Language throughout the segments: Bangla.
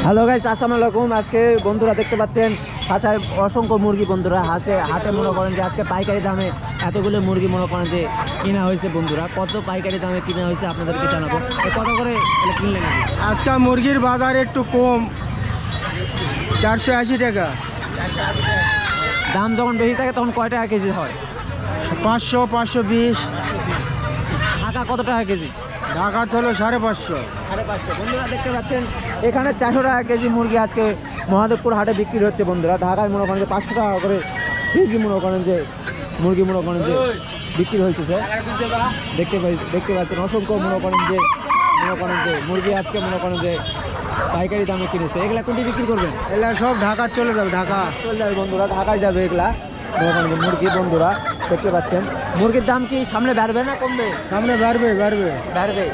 হ্যালো গাইস, আসসালামু আলাইকুম। আজকে বন্ধুরা দেখতে পাচ্ছেন খাঁচায় অসংখ্য মুরগি। বন্ধুরা হাটে মনে করেন যে আজকে পাইকারি দামে এতগুলো মুরগি মনে করেন যে কিনা হয়েছে। বন্ধুরা কত পাইকারি দামে কিনা হয়েছে আপনাদেরকে জানাবো। কত করে কিনলেন? আজকে মুরগির বাজার একটু কম, 480 টাকা। দাম যখন বেশি থাকে তখন কয় টাকা কেজি হয়? 500, 520। ঢাকা কত টাকা কেজি? ঢাকা হলো 550। 550। বন্ধুরা দেখতে পাচ্ছেন এখানে 400 টাকা কেজি মুরগি আজকে মহাদেবপুর হাটে বিক্রি হচ্ছে। বন্ধুরা ঢাকায় মনে করেন যে 500 টাকা করে কেজি মনে করেন যে মুরগি মনে করেন যে বিক্রি হয়েছে। দেখতে পাচ্ছেন অসংখ্য মনে করেন যে মুরগি আজকে মনে করেন যে পাইকারি দামে কিনেছে। এগুলা কোনটি বিক্রি করবেন? এগুলা সব ঢাকা চলে যাবে, ঢাকা চলে যাবে বন্ধুরা, ঢাকায় যাবে এগুলা মনে করেন যে মুরগি। বন্ধুরা দেখতে পাচ্ছেন মুরগির দাম কি সামনে বাড়বে না কমবে? সামনে বাড়বে।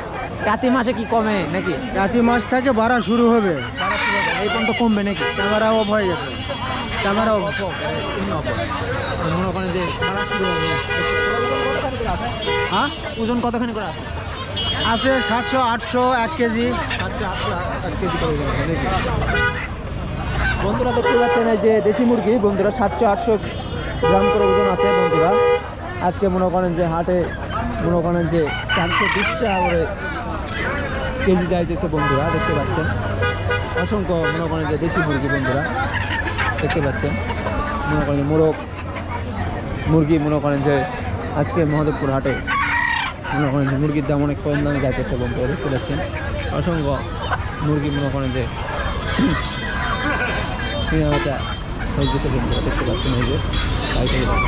কাতি মাসে কি কমে নাকি? কাতি মাস থেকে বাড়া শুরু হবে। এই পর্যন্ত কমবে নাকি? ক্যামেরা অফ হয়ে গেছে, ক্যামেরা অফ। মনে করেন যে বাড়া শুরু হবে। হ্যাঁ, ওজন কতখানি করে আছে? আছে 700, 800, 1 কেজি। বন্ধুরা দেখতে পাচ্ছেন এই যে দেশি মুরগি। বন্ধুরা 700-800 গ্রাম করে ওজন আছে। বন্ধুরা আজকে মনে করেন যে হাটে মনে করেন যে 420 টাকা করে কেজি যাইতেছে। বন্ধুরা দেখতে পাচ্ছেন অসংখ্য মনে করেন যে দেশি মুরগি। বন্ধুরা দেখতে পাচ্ছেন মনে করেন যে মুরগি মনে করেন যে আজকে মহাদেবপুর হাটে মনে করেন যে মুরগির দাম অনেক কম দামে যাইতেছে। বন্ধুরা দেখতে পাচ্ছেন অসংখ্য মুরগি মনে করেন যে কেনাবেচা হয়েছে। বন্ধুরা দেখতে পাচ্ছেন এই যে পাইকারি দাম।